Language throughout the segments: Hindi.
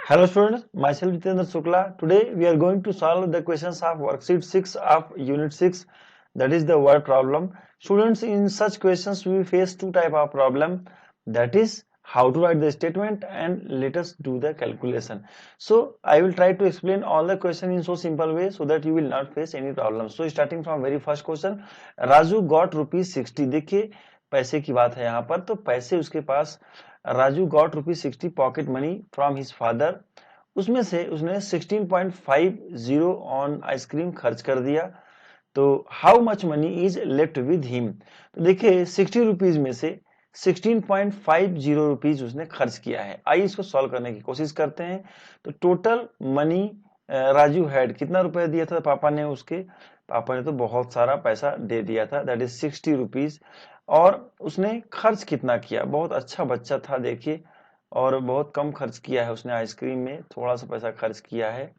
Hello students, myself Jitendra Shukla. Today we are going to solve the questions of worksheet 6 of unit 6, that is the word problem. Students, in such questions we face two type of problem, that is how to write the statement and let us do the calculation. So I will try to explain all the question in so simple way so that you will not face any problem. So starting from very first question, Raju got rupees 60. देखिए पैसे की बात है यहाँ पर, तो पैसे उसके पास Raju got ₹60 pocket money from his father. उसमें से उसने 16.50 ऑन आइसक्रीम खर्च कर दिया। तो how much money is left with him. तो देखिए 60 रुपीज में से 16.50 रुपीज उसने खर्च किया है। आइए इसको सॉल्व करने की कोशिश करते हैं। तो टोटल मनी राजू हैड कितना रुपए दिया था पापा ने उसके, पापा ने तो बहुत सारा पैसा दे दिया था, दैट इज 60 रुपीज। और उसने खर्च कितना किया, बहुत अच्छा बच्चा था देखिए, और बहुत कम खर्च किया है उसने, आइसक्रीम में थोड़ा सा पैसा खर्च किया है।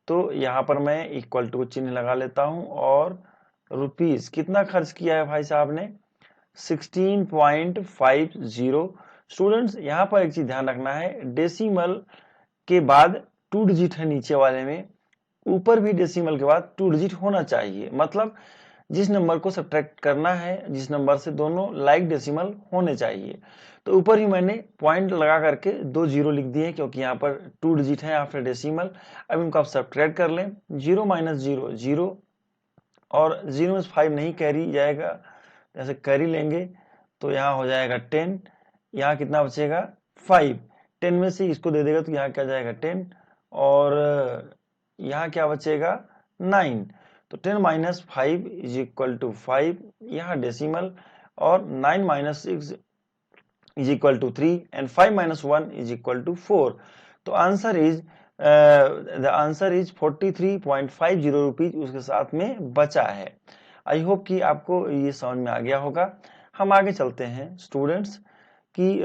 तो यहाँ पर मैं इक्वल टू चिन्ह लगा लेता हूं, और रुपीज कितना खर्च किया है भाई साहब ने, 16.50। स्टूडेंट्स यहाँ पर एक चीज ध्यान रखना है, डेसिमल के बाद 2 डिजिट है नीचे वाले में, ऊपर भी डेसिमल के बाद 2 डिजिट होना चाहिए। मतलब जिस नंबर को सब्ट्रैक्ट करना है, जिस नंबर से दोनों लाइक डेसिमल होने चाहिए। तो ऊपर ही मैंने पॉइंट लगा करके 2 जीरो लिख दिए, क्योंकि यहाँ पर 2 डिजिट है आफ्टर डेसिमल। अब इनको आप सब्ट्रैक्ट कर लें, 0 माइनस 0 0, और 0 में 5 नहीं कैरी जाएगा, जैसे कैरी लेंगे तो यहाँ हो जाएगा 10, यहाँ कितना बचेगा 5, 10 में से इसको दे देगा तो यहाँ क्या जाएगा 10, और यहाँ क्या बचेगा 9। तो 10 माइनस 5 इज इक्वल टू 5, यहाँ डेसिमल, और 9 minus 6 is equal to 3, and 5 minus 1 is equal to 4। तो answer is the answer is 43.50 rupees उसके साथ में बचा है। आई होप कि आपको ये समझ में आ गया होगा। हम आगे चलते हैं स्टूडेंट्स कि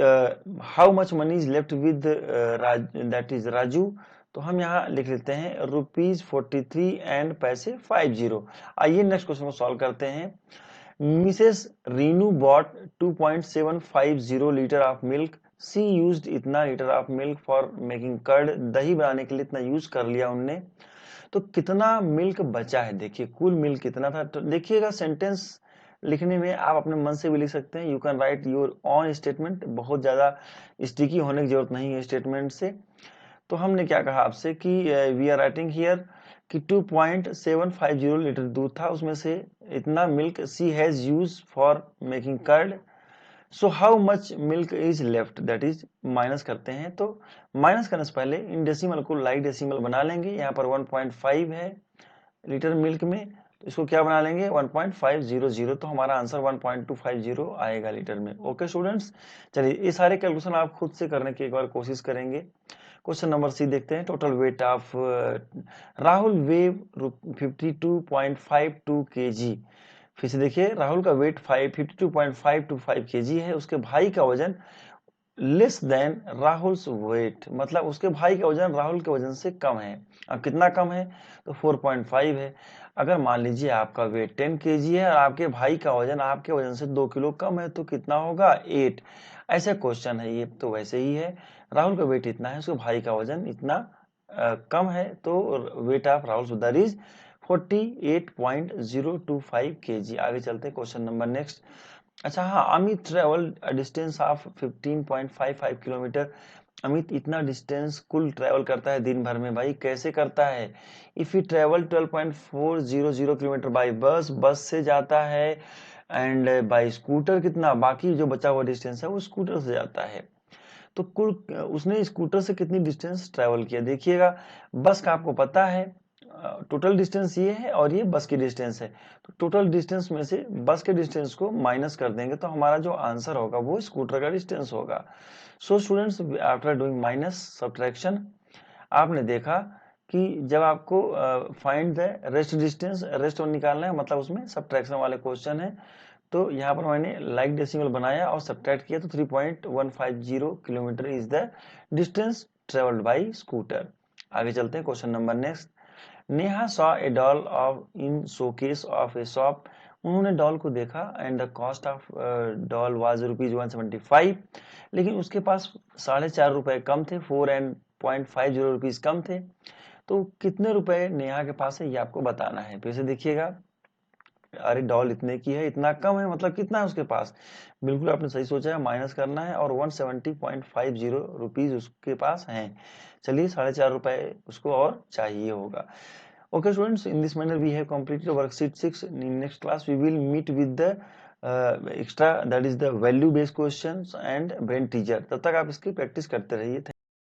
how much money is left with that is Raju. तो हम यहाँ लिख लेते हैं ₹43 एंड पैसे 50। आइए नेक्स्ट क्वेश्चन को सॉल्व करते हैं। Mrs Rinu bought 2.750 litre of milk. She used इतना litre of milk for making curd. दही बनाने के लिए इतना यूज कर लिया उनने। तो कितना मिल्क बचा है, देखिए कुल मिल्क कितना था। तो देखिएगा सेंटेंस लिखने में आप अपने मन से भी लिख सकते हैं, you can write your on statement, बहुत ज्यादा स्टिकी होने की जरूरत नहीं है स्टेटमेंट से। तो हमने क्या कहा आपसे कि वी आर राइटिंग हियर कि 2.750 लीटर दूध था, उसमें से इतना milk she has use for making curd. So how much milk is left, that is minus करते हैं। तो माइनस करने से पहले इन डेसिमल को लाइक डेसिमल बना लेंगे। यहाँ पर 1.5 है लीटर मिल्क में, तो इसको क्या बना लेंगे 1.500, तो हमारा आंसर 1.250 आएगा लीटर में। ओके स्टूडेंट्स, चलिए ये सारे कैलकुलेशन आप खुद से करने की एक बार कोशिश करेंगे। क्वेश्चन नंबर सी देखते हैं। Total weight of Rahul wave 52.52 kg। फिर से देखिए राहुल का वेट 52.525 kg है, उसके भाई का वजन लेस देन राहुल्स वेट, मतलब उसके भाई का वजन राहुल के वजन से कम है। अब कितना कम है, तो 4.5 है। अगर मान लीजिए आपका वेट 10 kg है और आपके भाई का वजन आपके वजन से 2 किलो कम है, तो कितना होगा 8। ऐसा क्वेश्चन है ये, तो वैसे ही है, राहुल का वेट इतना है, उसके भाई का वजन इतना कम है, तो वेट ऑफ राहुल सुधार इज 48.025 kg। आगे चलते हैं क्वेश्चन नंबर नेक्स्ट। अच्छा हाँ, Amit travel distance of 15.55 kilometre. Amit इतना डिस्टेंस कुल ट्रेवल करता है दिन भर में, भाई कैसे करता है। If you travel 12.400 kilometre by bus, बस से जाता है, एंड बाई स्कूटर कितना, बाकी जो बचा हुआ डिस्टेंस है वो स्कूटर से जाता है। तो कुल उसने स्कूटर से कितनी डिस्टेंस ट्रेवल किया, देखिएगा बस का आपको पता है टोटल डिस्टेंस ये है और ये बस की डिस्टेंस है। तो टोटल डिस्टेंस में से बस के डिस्टेंस को माइनस कर देंगे, तो हमारा जो आंसर होगा वो स्कूटर का डिस्टेंस होगा। So students, after doing minus subtraction, आपने देखा कि जब आपको find the rest distance, rest निकालना है, मतलब उसमें सब्ट्रैक्शन वाले क्वेश्चन है, तो यहाँ पर मैंने लाइक डेसिमल बनाया और सब्ट्रैक्ट किया, तो 3.150 kilometre is the distance travelled by scooter. आगे चलते हैं question number next. Neha saw a doll of in showcase of A shop. उन्होंने डॉल को देखा and the cost of doll was ₹175, लेकिन उसके पास ₹4.5 कम थे, 4 एंड 170.50 रुपीज कम थे। तो कितने रुपए नेहा के पास है ये आपको बताना है। फिर से देखिएगा, अरे डॉल इतने की है, इतना कम है, मतलब कितना है उसके पास। बिल्कुल आपने सही सोचा है, माइनस करना है और 170.50 रुपीज उसके पास हैं। चलिए 4.5 रुपए उसको और चाहिए होगा। Okay students, in this manner we have completed worksheet 6. In next class we will meet with the extra, that is the value based questions and brain teaser. तब तक आप इसकी प्रैक्टिस करते रहिए।